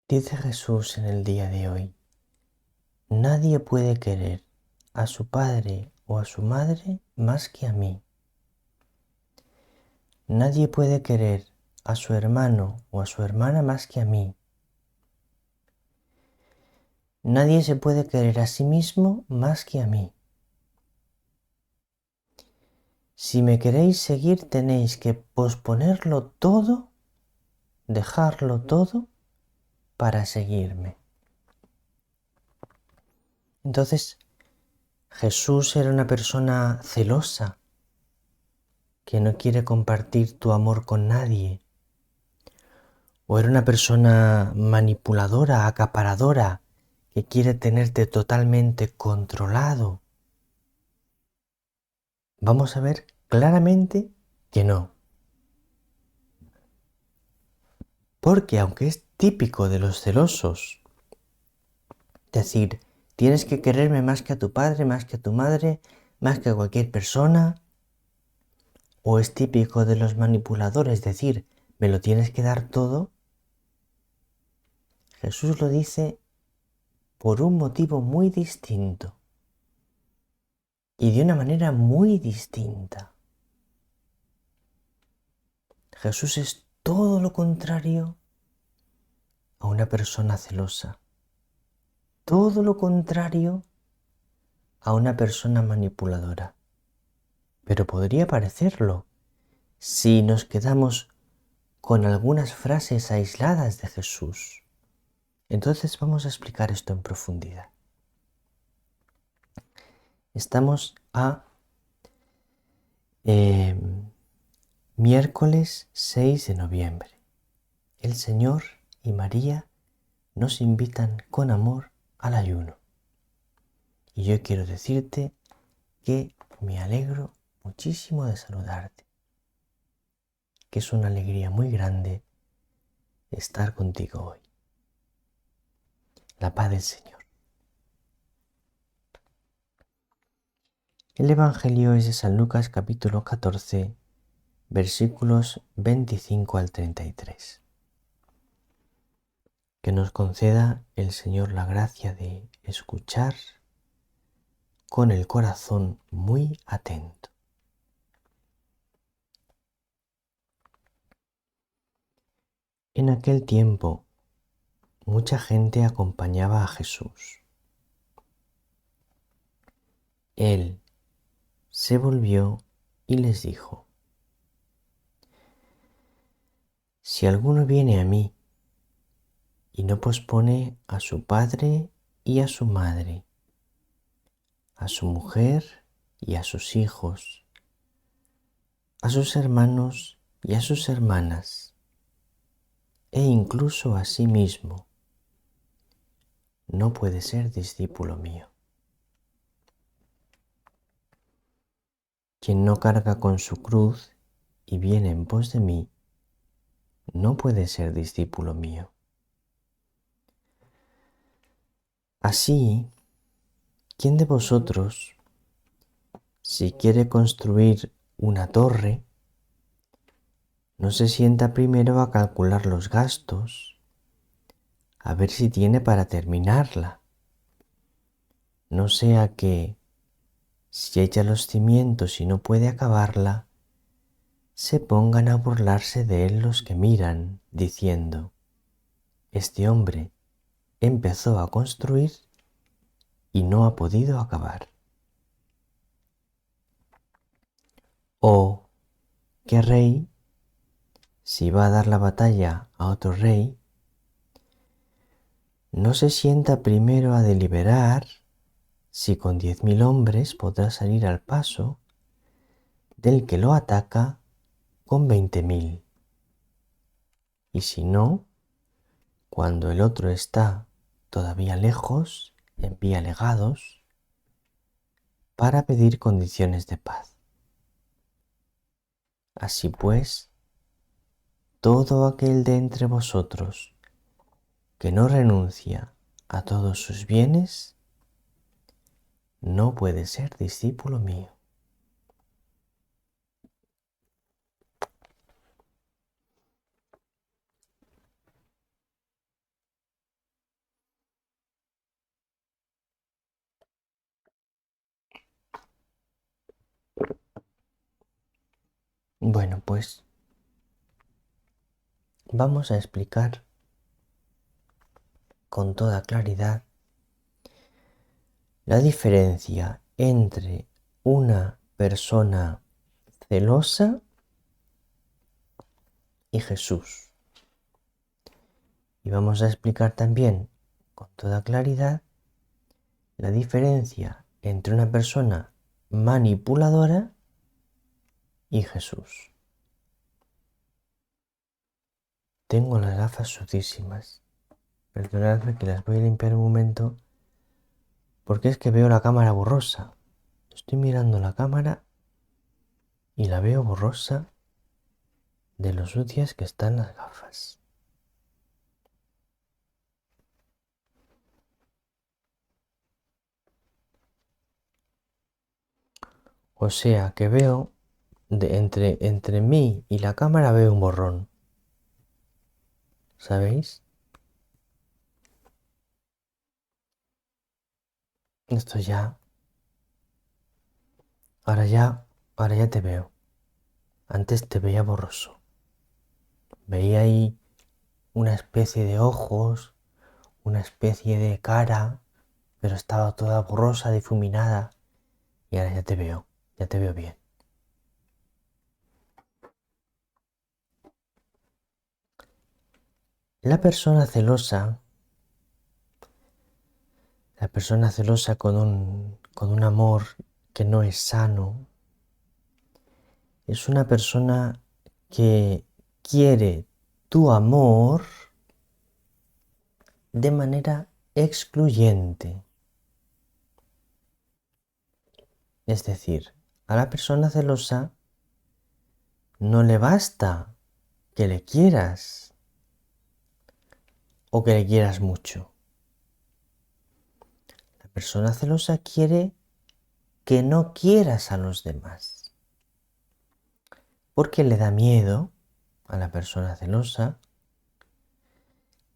Dice Jesús en el día de hoy, nadie puede querer a su padre o a su madre más que a mí. Nadie puede querer a su hermano o a su hermana más que a mí. Nadie se puede querer a sí mismo más que a mí. Si me queréis seguir tenéis que posponerlo todo, dejarlo todo para seguirme. Entonces, Jesús era una persona celosa que no quiere compartir tu amor con nadie. O era una persona manipuladora, acaparadora, que quiere tenerte totalmente controlado. Vamos a ver claramente que no. Porque aunque es típico de los celosos decir, tienes que quererme más que a tu padre, más que a tu madre, más que a cualquier persona, o es típico de los manipuladores decir, me lo tienes que dar todo, Jesús lo dice por un motivo muy distinto y de una manera muy distinta. Jesús es todo lo contrario a una persona celosa, todo lo contrario a una persona manipuladora. Pero podría parecerlo si nos quedamos con algunas frases aisladas de Jesús. Entonces vamos a explicar esto en profundidad. Estamos a miércoles 6 de noviembre. El Señor y María nos invitan con amor al ayuno. Y yo quiero decirte que me alegro muchísimo de saludarte, que es una alegría muy grande estar contigo hoy. La paz del Señor. El Evangelio es de San Lucas capítulo 14, versículos 25 al 33. Que nos conceda el Señor la gracia de escuchar con el corazón muy atento. En aquel tiempo, mucha gente acompañaba a Jesús. Él se volvió y les dijo, si alguno viene a mí y no pospone a su padre y a su madre, a su mujer y a sus hijos, a sus hermanos y a sus hermanas, e incluso a sí mismo, no puede ser discípulo mío. Quien no carga con su cruz y viene en pos de mí, no puede ser discípulo mío. Así, ¿quién de vosotros, si quiere construir una torre, no se sienta primero a calcular los gastos, a ver si tiene para terminarla? No sea que, si echa los cimientos y no puede acabarla, se pongan a burlarse de él los que miran, diciendo, este hombre empezó a construir y no ha podido acabar. O, ¿qué rey, si va a dar la batalla a otro rey, no se sienta primero a deliberar si con 10.000 hombres podrá salir al paso del que lo ataca con 20.000? Y si no, cuando el otro está todavía lejos, envía legados para pedir condiciones de paz. Así pues, todo aquel de entre vosotros que no renuncia a todos sus bienes, no puede ser discípulo mío. Bueno, pues vamos a explicar con toda claridad la diferencia entre una persona celosa y Jesús. Y vamos a explicar también con toda claridad la diferencia entre una persona manipuladora y Jesús. Tengo las gafas sucísimas. Perdonadme que las voy a limpiar un momento porque es que veo la cámara borrosa. Estoy mirando la cámara y la veo borrosa de lo sucias que están las gafas. O sea que veo, entre mí y la cámara veo un borrón. ¿Sabéis? Esto ya... Ahora ya te veo. Antes te veía borroso. Veía ahí una especie de ojos, una especie de cara, pero estaba toda borrosa, difuminada. Y ahora ya te veo bien. La persona celosa con un amor que no es sano, es una persona que quiere tu amor de manera excluyente. Es decir, a la persona celosa no le basta que le quieras o que le quieras mucho. La persona celosa quiere que no quieras a los demás. Porque le da miedo a la persona celosa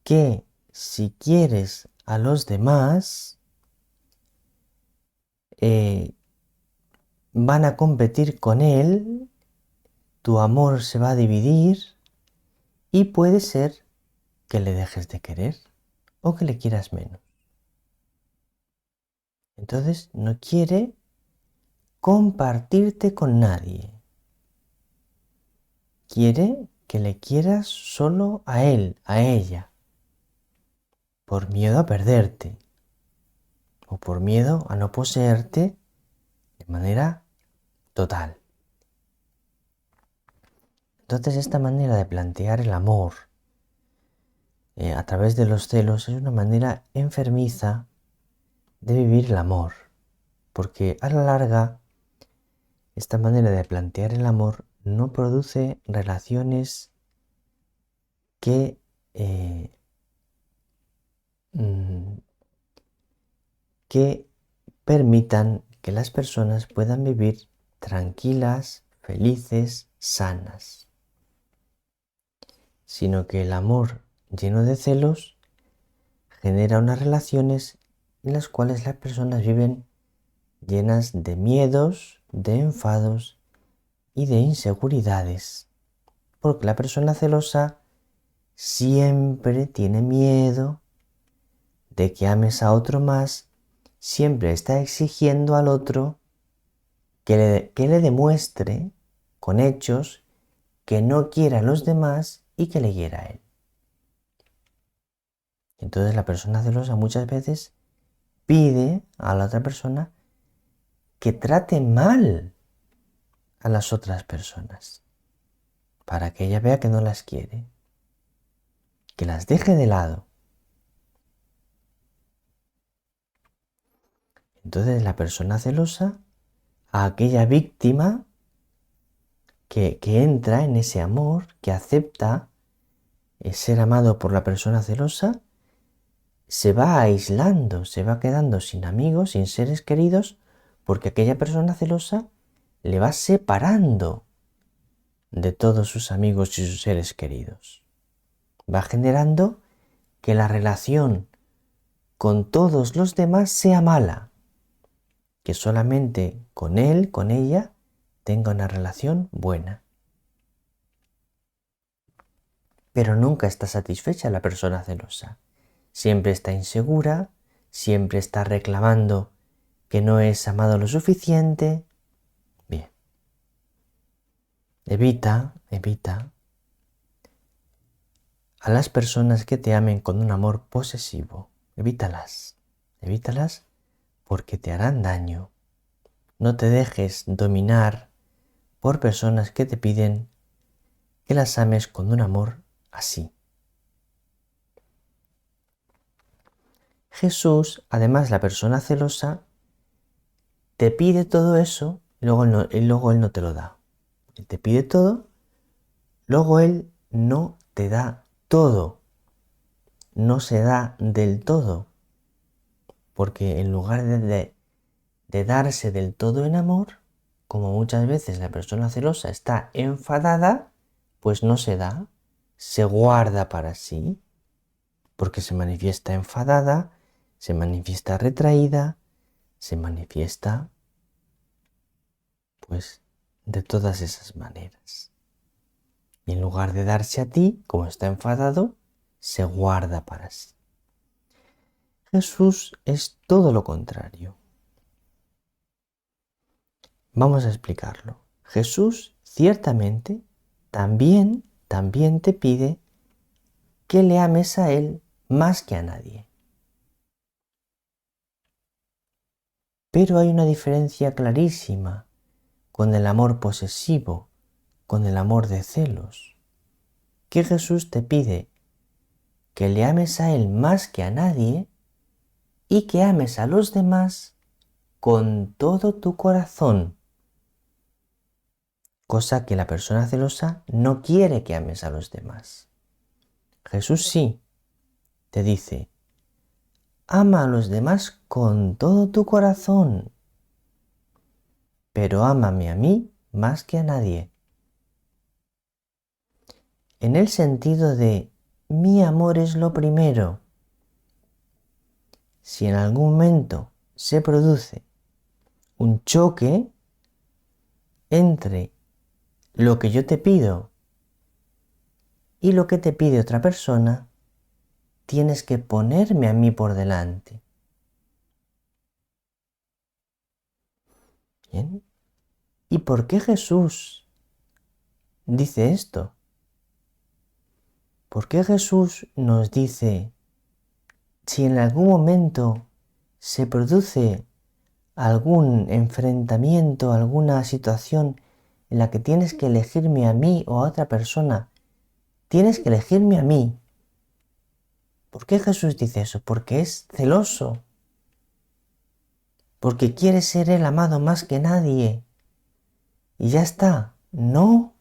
que si quieres a los demás, van a competir con él, tu amor se va a dividir y puede ser que le dejes de querer o que le quieras menos. Entonces no quiere compartirte con nadie. Quiere que le quieras solo a él, a ella, por miedo a perderte o por miedo a no poseerte de manera total. Entonces esta manera de plantear el amor a través de los celos es una manera enfermiza de vivir el amor, porque a la larga esta manera de plantear el amor no produce relaciones que que permitan que las personas puedan vivir tranquilas, felices, sanas, sino que el amor lleno de celos genera unas relaciones en las cuales las personas viven llenas de miedos, de enfados y de inseguridades, porque la persona celosa siempre tiene miedo de que ames a otro más, siempre está exigiendo al otro que le demuestre con hechos que no quiera a los demás y que le quiera a él. Entonces la persona celosa muchas veces pide a la otra persona que trate mal a las otras personas para que ella vea que no las quiere, que las deje de lado. Entonces la persona celosa, a aquella víctima que entra en ese amor, que acepta ser amado por la persona celosa, se va aislando, se va quedando sin amigos, sin seres queridos, porque aquella persona celosa le va separando de todos sus amigos y sus seres queridos. Va generando que la relación con todos los demás sea mala, que solamente con él, con ella, tenga una relación buena. Pero nunca está satisfecha la persona celosa. Siempre está insegura, siempre está reclamando que no es amado lo suficiente. Bien. Evita a las personas que te amen con un amor posesivo. Evítalas porque te harán daño. No te dejes dominar por personas que te piden que las ames con un amor así. Jesús, además la persona celosa, te pide todo eso y luego Él no te lo da. Él te pide todo, luego Él no te da todo. No se da del todo. Porque en lugar de darse del todo en amor, como muchas veces la persona celosa está enfadada, pues no se da, se guarda para sí, porque se manifiesta enfadada, se manifiesta retraída, se manifiesta, pues, de todas esas maneras. Y en lugar de darse a ti, como está enfadado, se guarda para sí. Jesús es todo lo contrario. Vamos a explicarlo. Jesús ciertamente también te pide que le ames a Él más que a nadie. Pero hay una diferencia clarísima con el amor posesivo, con el amor de celos, que Jesús te pide que le ames a Él más que a nadie y que ames a los demás con todo tu corazón, cosa que la persona celosa no quiere que ames a los demás. Jesús sí te dice, ama a los demás con todo tu corazón, pero ámame a mí más que a nadie. En el sentido de mi amor es lo primero. Si en algún momento se produce un choque entre lo que yo te pido y lo que te pide otra persona, tienes que ponerme a mí por delante. ¿Bien? ¿Y por qué Jesús dice esto? ¿Por qué Jesús nos dice, si en algún momento se produce algún enfrentamiento, alguna situación en la que tienes que elegirme a mí o a otra persona, tienes que elegirme a mí? ¿Por qué Jesús dice eso? Porque es celoso, porque quiere ser Él amado más que nadie. Y ya está. No,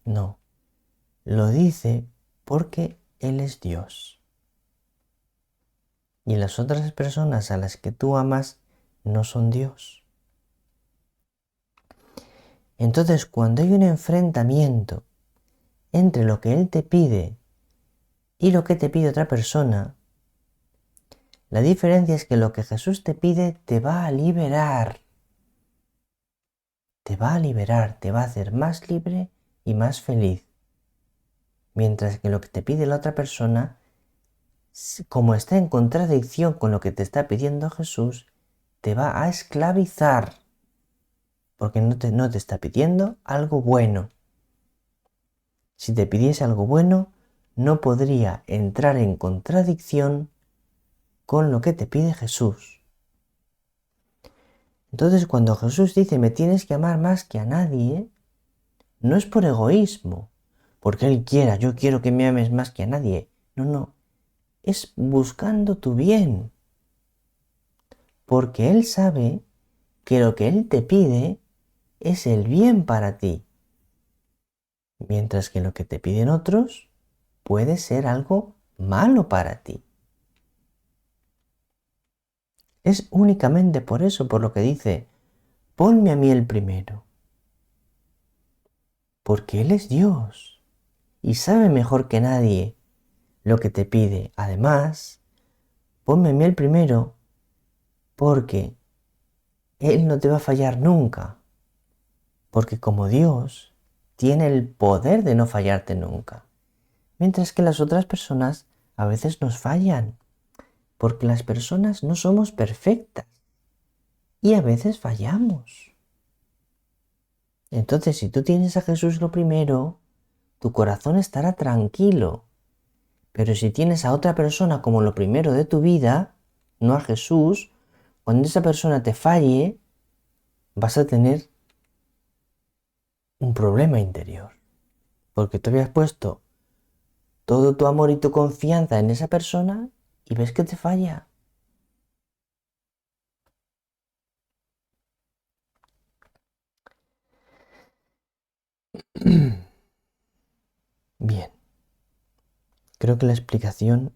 no. Lo dice porque Él es Dios. Y las otras personas a las que tú amas no son Dios. Entonces, cuando hay un enfrentamiento entre lo que Él te pide y lo que te pide otra persona, la diferencia es que lo que Jesús te pide te va a liberar. Te va a liberar, te va a hacer más libre y más feliz. Mientras que lo que te pide la otra persona, como está en contradicción con lo que te está pidiendo Jesús, te va a esclavizar. Porque no te está pidiendo algo bueno. Si te pidiese algo bueno, no podría entrar en contradicción con lo que te pide Jesús. Entonces, cuando Jesús dice, me tienes que amar más que a nadie, no es por egoísmo, porque Él quiera, yo quiero que me ames más que a nadie. No, es buscando tu bien. Porque Él sabe que lo que Él te pide es el bien para ti. Mientras que lo que te piden otros puede ser algo malo para ti. Es únicamente por eso por lo que dice, ponme a mí el primero. Porque Él es Dios y sabe mejor que nadie lo que te pide. Además, ponme a mí el primero porque Él no te va a fallar nunca. Porque como Dios, tiene el poder de no fallarte nunca. Mientras que las otras personas a veces nos fallan, porque las personas no somos perfectas y a veces fallamos. Entonces, si tú tienes a Jesús lo primero, tu corazón estará tranquilo. Pero si tienes a otra persona como lo primero de tu vida, no a Jesús, cuando esa persona te falle, vas a tener un problema interior. Porque tú habías puesto todo tu amor y tu confianza en esa persona y ves que te falla. Bien, creo que la explicación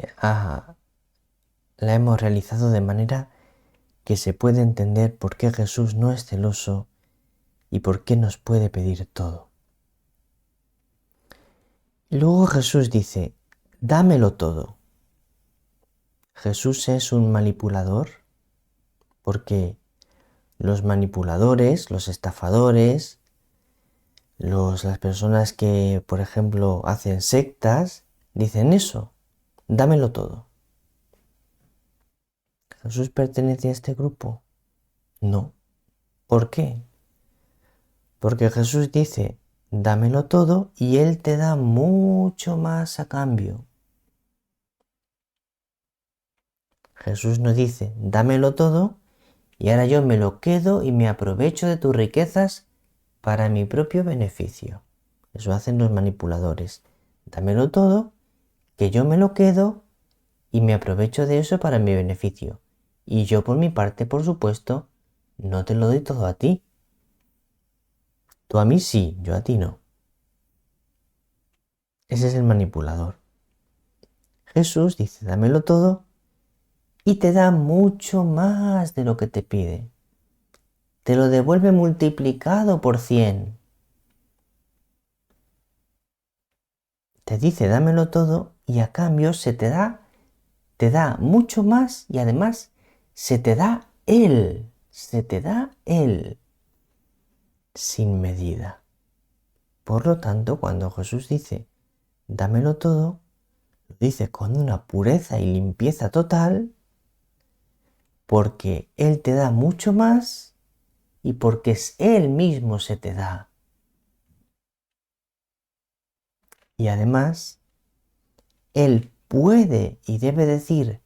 la hemos realizado de manera que se puede entender por qué Jesús no es celoso y por qué nos puede pedir todo. Luego Jesús dice, dámelo todo. Jesús es un manipulador porque los manipuladores, los estafadores, las personas que, por ejemplo, hacen sectas, dicen eso, dámelo todo. ¿Jesús pertenece a este grupo? No. ¿Por qué? Porque Jesús dice, dámelo todo y Él te da mucho más a cambio. Jesús no dice, dámelo todo y ahora yo me lo quedo y me aprovecho de tus riquezas para mi propio beneficio. Eso hacen los manipuladores. Dámelo todo, que yo me lo quedo y me aprovecho de eso para mi beneficio. Y yo por mi parte, por supuesto, no te lo doy todo a ti. Tú a mí sí, yo a ti no. Ese es el manipulador. Jesús dice, dámelo todo y te da mucho más de lo que te pide. Te lo devuelve multiplicado por 100. Te dice, dámelo todo y a cambio te da mucho más y además se te da Él, sin medida. Por lo tanto, cuando Jesús dice, dámelo todo, lo dice con una pureza y limpieza total, porque Él te da mucho más y porque es Él mismo se te da. Y además, Él puede y debe decir,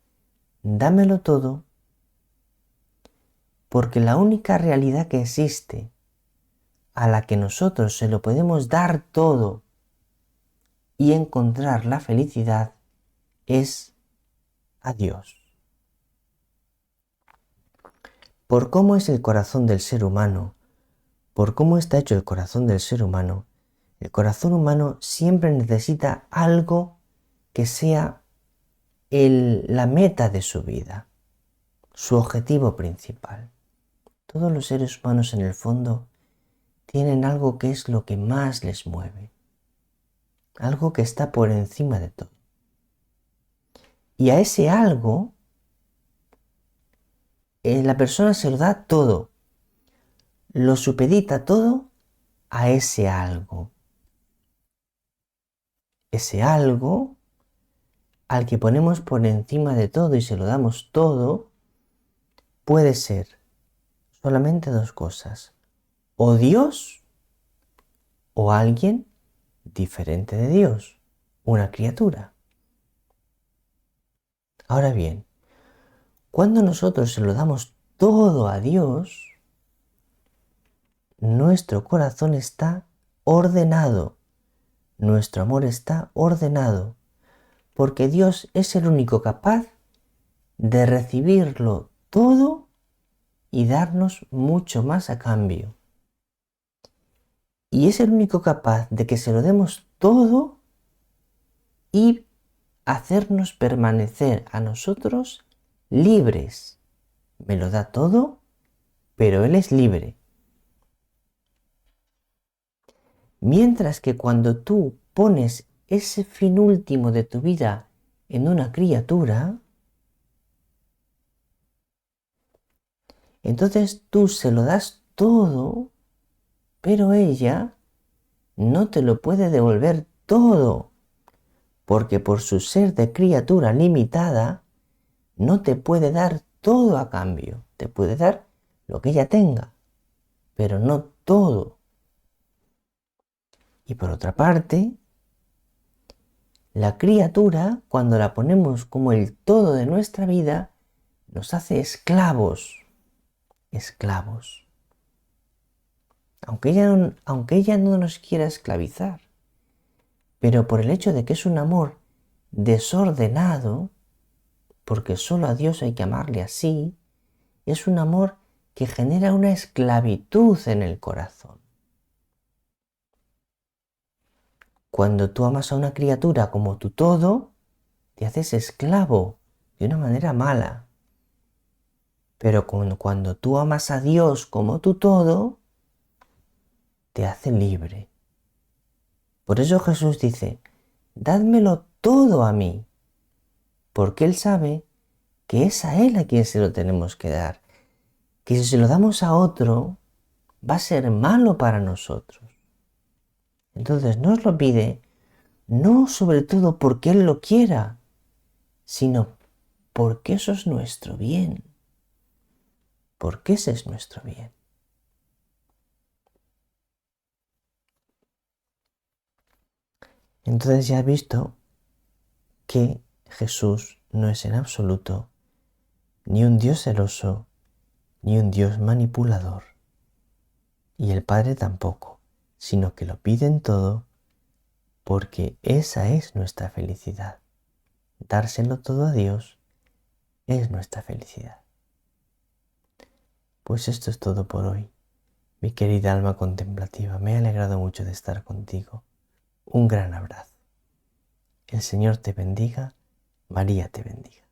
dámelo todo, porque la única realidad que existe a la que nosotros se lo podemos dar todo y encontrar la felicidad es a Dios. Por cómo es el corazón del ser humano, por cómo está hecho el corazón del ser humano, el corazón humano siempre necesita algo que sea la meta de su vida, su objetivo principal. Todos los seres humanos en el fondo tienen algo que es lo que más les mueve, algo que está por encima de todo. Y a ese algo, la persona se lo da todo, lo supedita todo a ese algo. Ese algo al que ponemos por encima de todo y se lo damos todo, puede ser solamente dos cosas, o Dios o alguien diferente de Dios, una criatura. Ahora bien, cuando nosotros se lo damos todo a Dios, nuestro corazón está ordenado, nuestro amor está ordenado, porque Dios es el único capaz de recibirlo todo y darnos mucho más a cambio. Y es el único capaz de que se lo demos todo y hacernos permanecer a nosotros libres. Me lo da todo, pero Él es libre. Mientras que cuando tú pones ese fin último de tu vida en una criatura, entonces tú se lo das todo pero ella no te lo puede devolver todo, porque por su ser de criatura limitada, no te puede dar todo a cambio. Te puede dar lo que ella tenga, pero no todo. Y por otra parte, la criatura, cuando la ponemos como el todo de nuestra vida, nos hace esclavos. Esclavos. Aunque ella no nos quiera esclavizar, pero por el hecho de que es un amor desordenado, porque solo a Dios hay que amarle así, es un amor que genera una esclavitud en el corazón. Cuando tú amas a una criatura como tu todo, te haces esclavo de una manera mala. Pero cuando tú amas a Dios como tu todo, te hace libre. Por eso Jesús dice, dádmelo todo a mí, porque Él sabe que es a Él a quien se lo tenemos que dar, que si se lo damos a otro, va a ser malo para nosotros. Entonces nos lo pide, no sobre todo porque Él lo quiera, sino porque eso es nuestro bien, porque ese es nuestro bien. Entonces ya has visto que Jesús no es en absoluto ni un Dios celoso, ni un Dios manipulador, y el Padre tampoco, sino que lo piden todo porque esa es nuestra felicidad. Dárselo todo a Dios es nuestra felicidad. Pues esto es todo por hoy, mi querida alma contemplativa. Me ha alegrado mucho de estar contigo. Un gran abrazo. El Señor te bendiga, María te bendiga.